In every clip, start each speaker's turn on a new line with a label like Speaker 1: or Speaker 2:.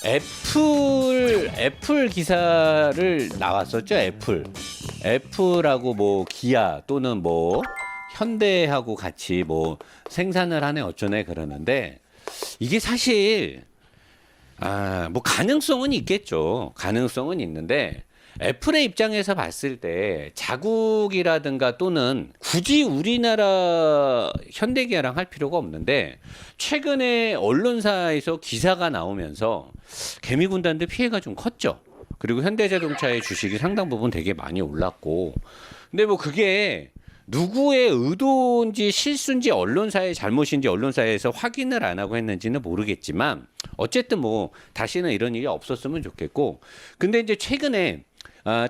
Speaker 1: 애플 기사를 나왔었죠. 애플하고 뭐 기아 또는 뭐 현대하고 같이 뭐 생산을 하네 어쩌네 그러는데 이게 사실 뭐 가능성은 있겠죠. 가능성은 있는데 애플의 입장에서 봤을 때 자국이라든가 또는 굳이 우리나라 현대기아랑 할 필요가 없는데 최근에 언론사에서 기사가 나오면서 개미군단들 피해가 좀 컸죠. 그리고 현대자동차의 주식이 상당 부분 되게 많이 올랐고 근데 뭐 그게 누구의 의도인지 실수인지 언론사의 잘못인지 언론사에서 확인을 안 하고 했는지는 모르겠지만 어쨌든 뭐 다시는 이런 일이 없었으면 좋겠고 근데 이제 최근에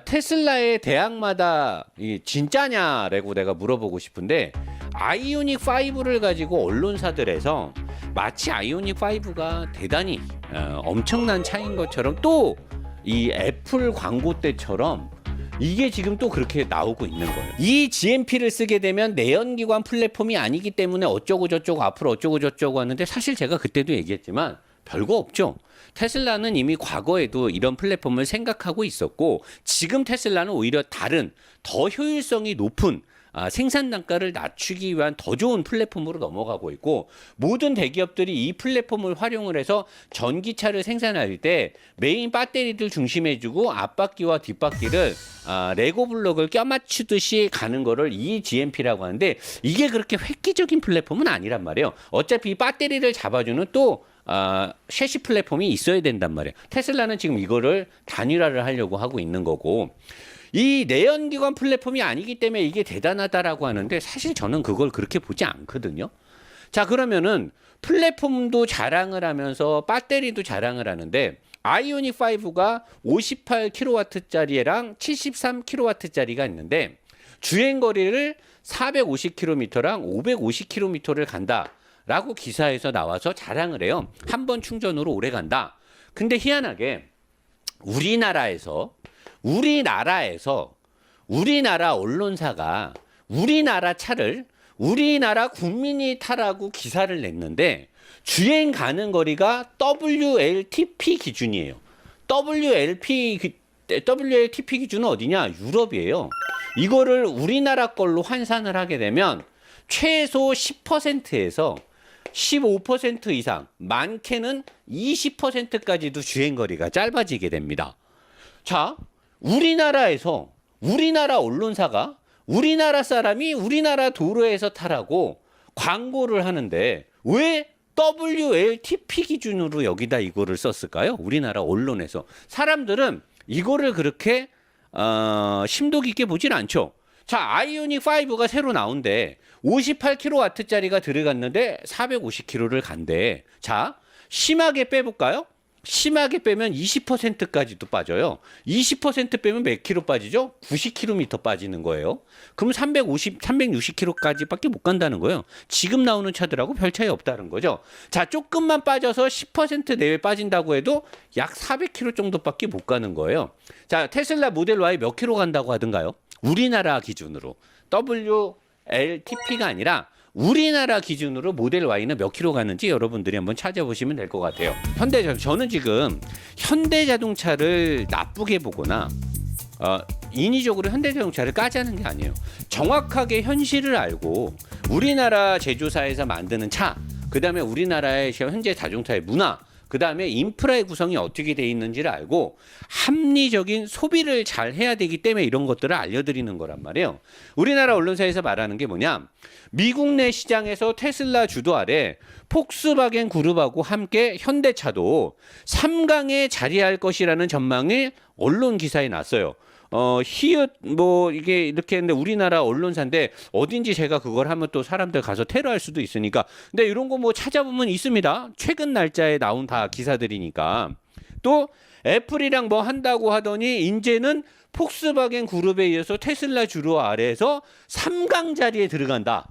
Speaker 1: 테슬라의 대항마다 진짜냐라고 내가 물어보고 싶은데 아이오닉 5를 가지고 언론사들에서 마치 아이오닉 5가 대단히 엄청난 차인 것처럼 또 이 애플 광고 때처럼 이게 지금 또 그렇게 나오고 있는 거예요. 이 GMP를 쓰게 되면 내연기관 플랫폼이 아니기 때문에 어쩌고 저쩌고 앞으로 어쩌고 저쩌고 하는데 사실 제가 그때도 얘기했지만 별거 없죠. 테슬라는 이미 과거에도 이런 플랫폼을 생각하고 있었고 지금 테슬라는 오히려 다른 더 효율성이 높은 생산 단가를 낮추기 위한 더 좋은 플랫폼으로 넘어가고 있고 모든 대기업들이 이 플랫폼을 활용을 해서 전기차를 생산할 때 메인 배터리들 중심해주고 앞바퀴와 뒷바퀴를 레고 블록을 껴맞추듯이 가는 거를 이 GMP라고 하는데 이게 그렇게 획기적인 플랫폼은 아니란 말이에요. 어차피 이 배터리를 잡아주는 또 셰시 플랫폼이 있어야 된단 말이에요. 테슬라는 지금 이거를 단일화를 하려고 하고 있는 거고 이 내연기관 플랫폼이 아니기 때문에 이게 대단하다라고 하는데 사실 저는 그걸 그렇게 보지 않거든요. 자 그러면은 플랫폼도 자랑을 하면서 배터리도 자랑을 하는데 아이오닉 5가 58kW짜리랑 73kW짜리가 있는데 주행거리를 450km랑 550km를 간다라고 기사에서 나와서 자랑을 해요. 한 번 충전으로 오래 간다. 근데 희한하게 우리나라 언론사가 우리나라 차를 우리나라 국민이 타라고 기사를 냈는데 주행 가능 거리가 WLTP 기준이에요. WLTP 기준은 어디냐? 유럽이에요. 이거를 우리나라 걸로 환산을 하게 되면 최소 10%에서 15% 이상, 많게는 20%까지도 주행거리가 짧아지게 됩니다. 자, 우리나라 언론사가 우리나라 사람이 우리나라 도로에서 타라고 광고를 하는데 왜 WLTP 기준으로 여기다 이거를 썼을까요? 우리나라 언론에서. 사람들은 이거를 그렇게 심도 깊게 보질 않죠. 자, 아이오닉 5가 새로 나온대. 58kW짜리가 들어갔는데 450km를 간대. 자, 심하게 빼볼까요? 심하게 빼면 20%까지도 빠져요. 20% 빼면 몇 킬로 빠지죠? 90km 빠지는 거예요. 그럼 360km까지밖에 못 간다는 거예요. 지금 나오는 차들하고 별 차이 없다는 거죠. 자, 조금만 빠져서 10% 내외 빠진다고 해도 약 400km 정도밖에 못 가는 거예요. 자, 테슬라 모델 Y 몇 킬로 간다고 하던가요? 우리나라 기준으로 WLTP가 아니라 우리나라 기준으로 모델 Y는 몇 킬로 가는지 여러분들이 한번 찾아보시면 될 것 같아요. 저는 지금 현대자동차를 나쁘게 보거나 인위적으로 현대자동차를 까자는 게 아니에요. 정확하게 현실을 알고 우리나라 제조사에서 만드는 차, 그 다음에 우리나라의 현재 자동차의 문화, 그 다음에 인프라의 구성이 어떻게 돼 있는지를 알고 합리적인 소비를 잘 해야 되기 때문에 이런 것들을 알려드리는 거란 말이에요. 우리나라 언론사에서 말하는 게 뭐냐? 미국 내 시장에서 테슬라 주도 아래 폭스바겐 그룹하고 함께 현대차도 3강에 자리할 것이라는 전망이 언론 기사에 났어요. 히읗 뭐 이게 이렇게 했는데 우리나라 언론사인데 어딘지 제가 그걸 하면 또 사람들 가서 테러할 수도 있으니까 근데 이런 거 뭐 찾아보면 있습니다. 최근 날짜에 나온 다 기사들이니까. 또 애플이랑 뭐 한다고 하더니 이제는 폭스바겐 그룹에 의해서 테슬라 주로 아래에서 3강 자리에 들어간다.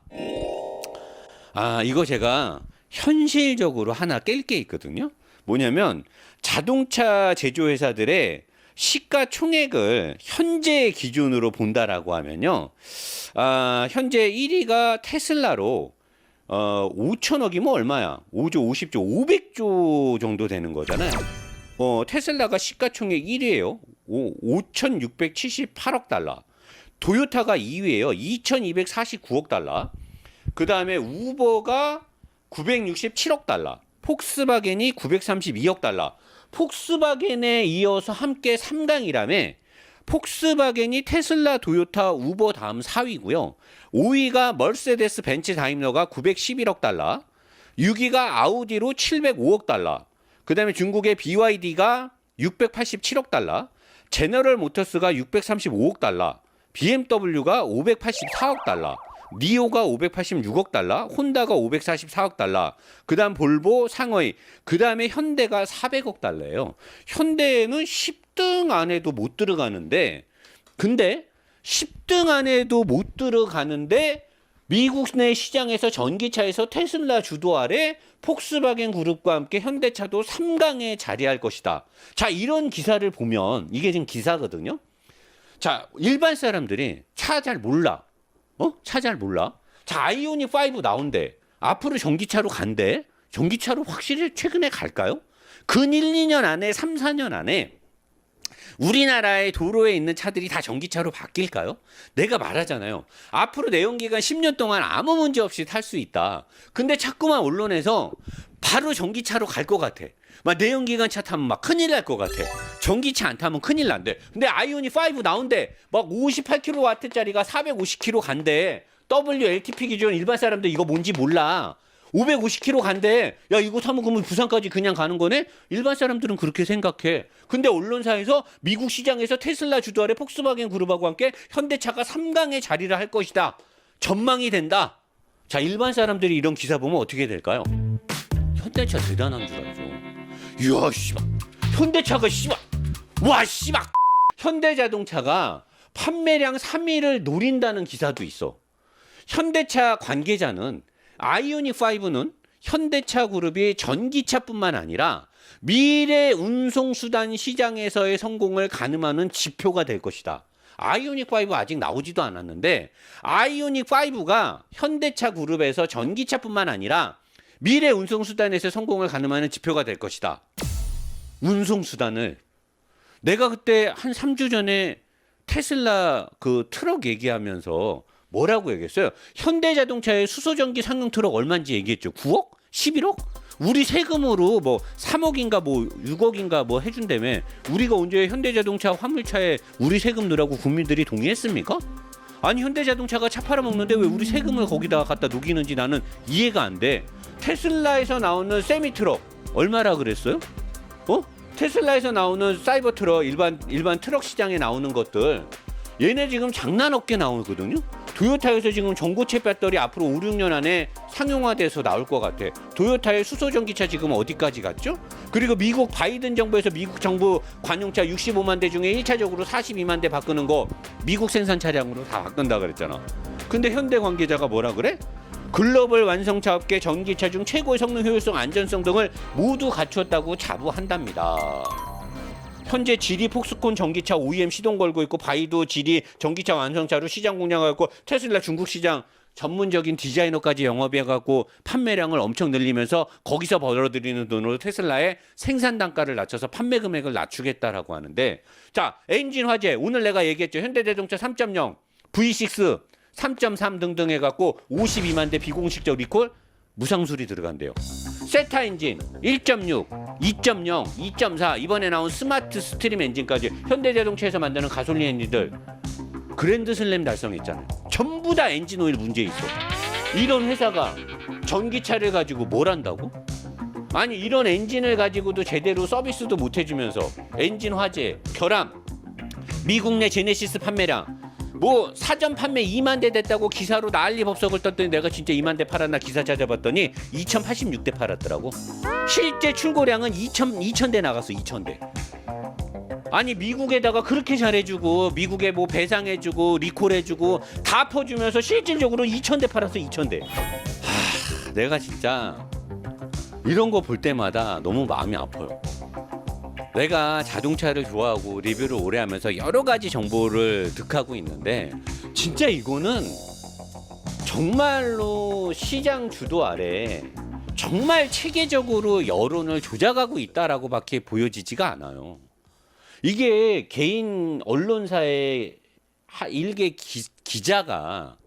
Speaker 1: 이거 제가 현실적으로 하나 깰 게 있거든요. 뭐냐면 자동차 제조회사들의 시가총액을 현재 기준으로 본다라고 하면요. 현재 1위가 테슬라로 5천억이면 얼마야? 5조, 50조, 500조 정도 되는 거잖아요. 테슬라가 시가총액 1위예요. 5,678억 달러. 도요타가 2위예요. 2,249억 달러. 그 다음에 우버가 967억 달러. 폭스바겐이 932억 달러. 폭스바겐에 이어서 함께 3강이라며 폭스바겐이 테슬라, 도요타, 우버 다음 4위고요. 5위가 멀세데스 벤츠 다임러가 911억 달러. 6위가 아우디로 705억 달러. 그 다음에 중국의 BYD가 687억 달러. 제너럴 모터스가 635억 달러. BMW가 584억 달러. 니오가 586억 달러, 혼다가 544억 달러, 그 다음 볼보 상어이, 그 다음에 현대가 400억 달러예요. 현대는 10등 안에도 못 들어가는데, 근데 10등 안에도 못 들어가는데 미국 내 시장에서 전기차에서 테슬라 주도 아래 폭스바겐 그룹과 함께 현대차도 3강에 자리할 것이다. 자, 이런 기사를 보면 이게 지금 기사거든요. 자, 일반 사람들이 차 잘 몰라. 차 잘 몰라. 자, 아이오닉 5 나온대. 앞으로 전기차로 간대. 전기차로 확실히 최근에 갈까요? 근 1, 2년 안에, 3, 4년 안에 우리나라의 도로에 있는 차들이 다 전기차로 바뀔까요? 내가 말하잖아요. 앞으로 내연기관 10년 동안 아무 문제 없이 탈 수 있다. 근데 자꾸만 언론에서 바로 전기차로 갈 것 같아. 막 내연기관 차 타면 막 큰일 날 것 같아. 전기차 안 타면 큰일 난대. 근데 아이오닉 5 나온대. 막 58kW짜리가 450km 간대. WLTP 기준 일반 사람들 이거 뭔지 몰라. 550km 간대. 야, 이거 타면 그러면 부산까지 그냥 가는 거네? 일반 사람들은 그렇게 생각해. 근데 언론사에서 미국 시장에서 테슬라 주도 아래 폭스바겐 그룹하고 함께 현대차가 3강에 자리를 할 것이다. 전망이 된다. 자, 일반 사람들이 이런 기사 보면 어떻게 될까요? 현대차 대단한 줄 알죠. 이야, 씨발. 현대차가 씨발. 와, 씨발. 현대자동차가 판매량 3위를 노린다는 기사도 있어. 현대차 관계자는 아이오닉 5는 현대차 그룹이 전기차뿐만 아니라 미래 운송수단 시장에서의 성공을 가늠하는 지표가 될 것이다. 아이오닉 5 아직 나오지도 않았는데 아이오닉 5가 현대차 그룹에서 전기차뿐만 아니라 미래 운송수단에서 성공을 가늠하는 지표가 될 것이다. 운송수단을 내가 그때 한 3주 전에 테슬라 그 트럭 얘기하면서 뭐라고 얘기했어요? 현대자동차의 수소전기 상용 트럭 얼마인지 얘기했죠. 9억? 11억? 우리 세금으로 뭐 3억인가 뭐 6억인가 뭐 해준다며. 우리가 언제 현대자동차 화물차에 우리 세금 넣으라고 국민들이 동의했습니까? 아니, 현대자동차가 차 팔아먹는데 왜 우리 세금을 거기다가 갖다 녹이는지 나는 이해가 안 돼. 테슬라에서 나오는 세미트럭 얼마라 그랬어요? 테슬라에서 나오는 사이버 트럭, 일반 트럭 시장에 나오는 것들 얘네 지금 장난 없게 나오거든요. 도요타에서 지금 전고체 배터리 앞으로 5, 6년 안에 상용화돼서 나올 것 같아. 도요타의 수소전기차 지금 어디까지 갔죠? 그리고 미국 바이든 정부에서 미국 정부 관용차 65만 대 중에 1차적으로 42만 대 바꾸는 거 미국 생산 차량으로 다 바꾼다 그랬잖아. 근데 현대 관계자가 뭐라 그래? 글로벌 완성차 업계 전기차 중 최고의 성능, 효율성, 안전성 등을 모두 갖추었다고 자부한답니다. 현재 지리 폭스콘 전기차 OEM 시동 걸고 있고 바이두 지리 전기차 완성차로 시장 공략하고 테슬라 중국 시장 전문적인 디자이너까지 영업해갖고 판매량을 엄청 늘리면서 거기서 벌어들이는 돈으로 테슬라의 생산 단가를 낮춰서 판매 금액을 낮추겠다라고 하는데, 자, 엔진 화재 오늘 내가 얘기했죠. 현대자동차 3.0, V6, 3.3 등등 해갖고 52만 대 비공식적 리콜 무상수리 들어간대요. 세타 엔진 1.6, 2.0, 2.4 이번에 나온 스마트 스트림 엔진까지 현대자동차에서 만드는 가솔린 엔진들 그랜드 슬램 달성했잖아요. 전부 다 엔진 오일 문제 있어. 이런 회사가 전기차를 가지고 뭘 한다고? 아니, 이런 엔진을 가지고도 제대로 서비스도 못 해주면서 엔진 화재, 결함, 미국 내 제네시스 판매량 뭐 사전 판매 2만 대 됐다고 기사로 난리 법석을 떴더니 내가 진짜 2만 대 팔았나 기사 찾아봤더니 2086대 팔았더라고. 실제 출고량은 2000대 나갔어. 2000대. 아니, 미국에다가 그렇게 잘해주고 미국에 뭐 배상해주고 리콜해주고 다 퍼주면서 실질적으로 2000대 팔았어. 2000대. 내가 진짜 이런 거 볼 때마다 너무 마음이 아파요. 내가 자동차를 좋아하고 리뷰를 오래 하면서 여러 가지 정보를 득하고 있는데 진짜 이거는 정말로 시장 주도 아래 정말 체계적으로 여론을 조작하고 있다라고밖에 보여지지가 않아요. 이게 개인 언론사의 일개 기자가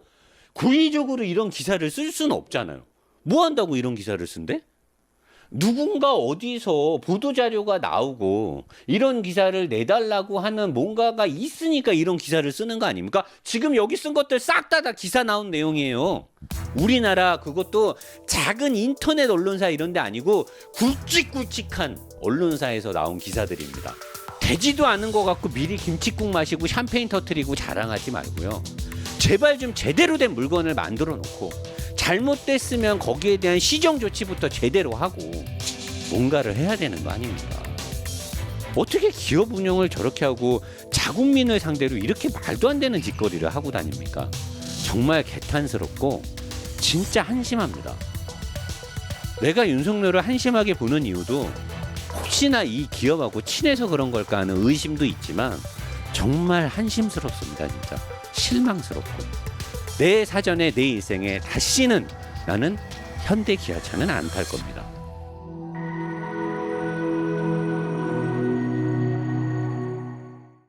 Speaker 1: 고의적으로 이런 기사를 쓸 수는 없잖아요. 뭐 한다고 이런 기사를 쓴대? 누군가 어디서 보도자료가 나오고 이런 기사를 내달라고 하는 뭔가가 있으니까 이런 기사를 쓰는 거 아닙니까? 지금 여기 쓴 것들 싹 다 기사 나온 내용이에요. 우리나라 그것도 작은 인터넷 언론사 이런 데 아니고 굵직굵직한 언론사에서 나온 기사들입니다. 되지도 않은 것 같고 미리 김칫국 마시고 샴페인 터트리고 자랑하지 말고요. 제발 좀 제대로 된 물건을 만들어 놓고 잘못됐으면 거기에 대한 시정 조치부터 제대로 하고 뭔가를 해야 되는 거 아닙니까? 어떻게 기업 운영을 저렇게 하고 자국민을 상대로 이렇게 말도 안 되는 짓거리를 하고 다닙니까? 정말 개탄스럽고 진짜 한심합니다. 내가 윤석열을 한심하게 보는 이유도 혹시나 이 기업하고 친해서 그런 걸까 하는 의심도 있지만 정말 한심스럽습니다. 진짜 실망스럽고 내 사전에 내 인생에 다시는 나는 현대 기아차는 안 탈 겁니다.